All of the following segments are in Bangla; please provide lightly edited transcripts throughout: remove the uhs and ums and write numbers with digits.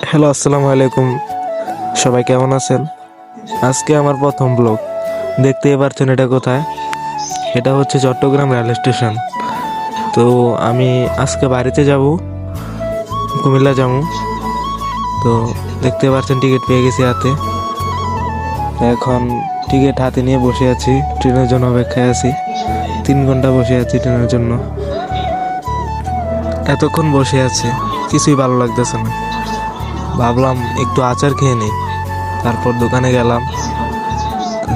হ্যালো, আসসালামু আলাইকুম। সবাই কেমন আছেন? আজকে আমার প্রথম ব্লগ। দেখতেই পারছেন এটা কোথায়? এটা হচ্ছে চট্টগ্রাম রেল স্টেশন। তো আমি আজকে বাড়িতে যাব, কুমিল্লা যাবো। তো দেখতে পাচ্ছেন টিকিট পেয়ে গেছি হাতে। এখন টিকিট হাতে নিয়ে বসে আছি, ট্রেনের জন্য অপেক্ষায় আছি। 3 ঘন্টা বসে আছি ট্রেনের জন্য। এতক্ষণ বসে আছে, কিছুই ভালো লাগতেছে না। ভাবলাম একটু আচার খেয়ে নিই। তারপর দোকানে গেলাম,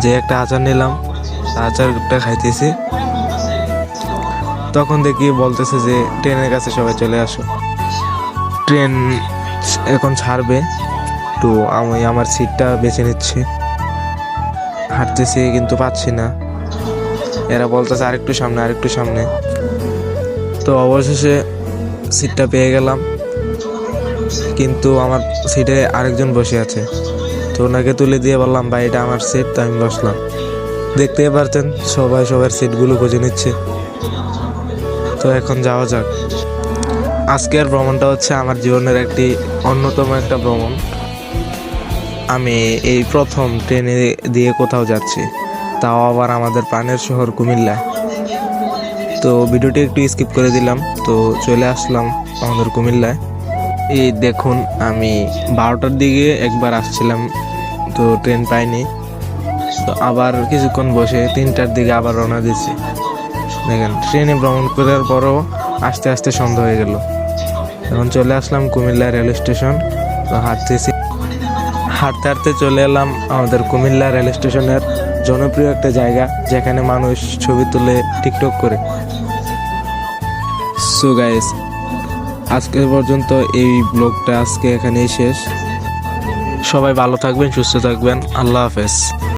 যে একটা আচার নিলাম, আচারটা খাইতেছি। তখন দেখি বলতেছে যে ট্রেনের কাছে সবাই চলে আসো, ট্রেন এখন ছাড়বে। তো আমি আমার সিটটা বেছে নিচ্ছি, হাঁটতেছি কিন্তু পাচ্ছি না। এরা বলতেছে আরেকটু সামনে, আরেকটু সামনে। তো অবশেষে সিটটা পেয়ে গেলাম, কিন্তু আমার সিটে আরেকজন বসে আছে। তো ওনাকে তুলে দিয়ে বললাম, ভাই এটা আমার সিট। তো আমি বসলাম। দেখতেই পারছেন সবাই সবার সিটগুলো খুঁজে নিচ্ছে। তো এখন যাওয়া যাক। আজকের ভ্রমণটা হচ্ছে আমার জীবনের একটি অন্যতম একটা ভ্রমণ। আমি এই প্রথম ট্রেনে দিয়ে কোথাও যাচ্ছি, তাও আবার আমাদের প্রাণের শহর কুমিল্লা। তো ভিডিওটি একটু স্কিপ করে দিলাম। তো চলে আসলাম আমাদের কুমিল্লায়। এই দেখুন, আমি 12টার দিকে একবার আসছিলাম, তো ট্রেন পাইনি। তো আবার কিছুক্ষণ বসে 3টার দিকে আবার রওনা দিচ্ছি। দেখেন, ট্রেনে ভ্রমণ করার পরও আস্তে আস্তে সন্ধ্যা হয়ে গেল। এখন চলে আসলাম কুমিল্লা রেল স্টেশন। তো হাঁটতে হাঁটতে চলে এলাম আমাদের কুমিল্লা রেল স্টেশনের জনপ্রিয় একটা জায়গা, যেখানে মানুষ ছবি তুলে টিকটক করে। সো গাইস, আজকে পর্যন্ত এই ব্লগটা আজকে এখানেই শেষ। সবাই ভালো থাকবেন, সুস্থ থাকবেন। আল্লাহ হাফেজ।